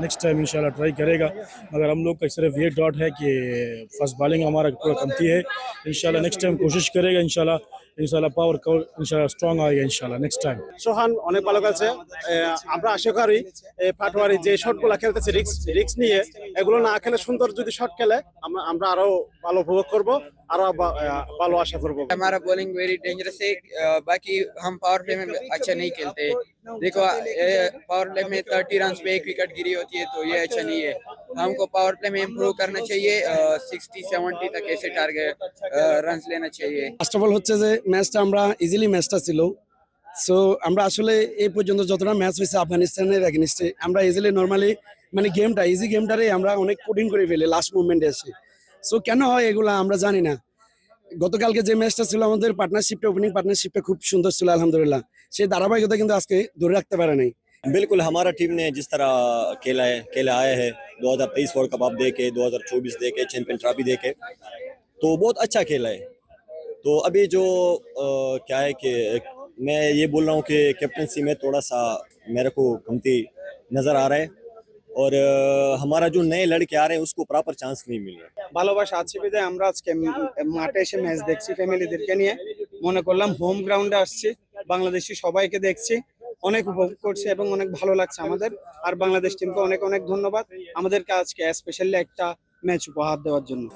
Next time इंशाल्लाह try करेगा। मगर हम लोग का सिर्फ ये डॉट है कि फर्स्ट बॉलिंग हमारा थोड़ा कमती है। इंशाल्लाह नेक्स्ट टाइम कोशिश करेगा, इंशाल्लाह पावर इंशाल्लाह स्ट्रॉन्ग आएगा इंशाल्लाह नेक्स्ट टाइम। সোহান অনেক ভালো খেলছে। আমরা আশা করি পাটোয়ারি যে শটগুলো খেলতেছে রিক্স রিক্স নিয়ে, এগুলো না খেলে সুন্দর যদি শট খেলে আমরা আরো ভালো উপভোগ করবো, আরো ভালো আশা করবো। हमारा बॉलिंग वेरी डेंजरस है। बाकी हम पावर प्ले में अच्छा नहीं खेलते। देखो पावर प्ले में 30 रन पे एक विकेट गिरी होती है, तो ये अच्छा नहीं है। हमको पावर प्ले में इम्प्रूव करना चाहिए। 60-70 तक ऐसे टारगेट रन लेना चाहिए। ফার্স্ট অফ অল হচ্ছে যে ম্যাচটা আমরা ইজিলি ম্যাচটা ছিল। সো আমরা আসলে এই পর্যন্ত যতটা ম্যাচ হয়েছে আফগানিস্তানের এগেইনস্টে আমরা ইজিলি নর্মালি মানে গেমটা ইজি গেমটারে আমরা অনেক কঠিন করে ফেলি লাস্ট মুভমেন্টে এসে। সো কেন হয় এগুলো আমরা জানি না। গতকালকে যে ম্যাচটা ছিল আমাদের পার্টনারশিপটা ওপেনিং পার্টনারশিপটা খুব সুন্দর ছিল আলহামদুলিল্লাহ। সেই ধারাবাহিকতা কিন্তু আজকে ধরে রাখতে পারে নাই। बिल्कुल हमारा टीम ने जिस तरह खेला आया है 2023 वर्ल्ड कप आप देखे, 2024 देखे, चैंपियन ट्रॉफी देखे, तो बहुत अच्छा खेला है। तो अभी जो क्या है कि मैं ये बोल रहा हूँ कि कैप्टनसी में थोड़ा सा मेरे को कमती नज़र आ रहा है और हमारा जो नए लड़के आ रहे हैं उसको प्रॉपर चांस नहीं मिल रहा। ভালোবাসা আছে বিধায় আমরা আজকে মাঠে এসে ম্যাচ দেখছি ফ্যামিলিদেরকে নিয়ে। মনে করলাম হোম গ্রাউন্ডে আসছি, বাংলাদেশি সবাইকে দেখছি, অনেক উপভোগ করছি এবং অনেক ভালো লাগছে আমাদের। আর বাংলাদেশ টিমকে অনেক অনেক ধন্যবাদ আমাদেরকে আজকে স্পেশালি একটা ম্যাচ উপহার দেওয়ার জন্য।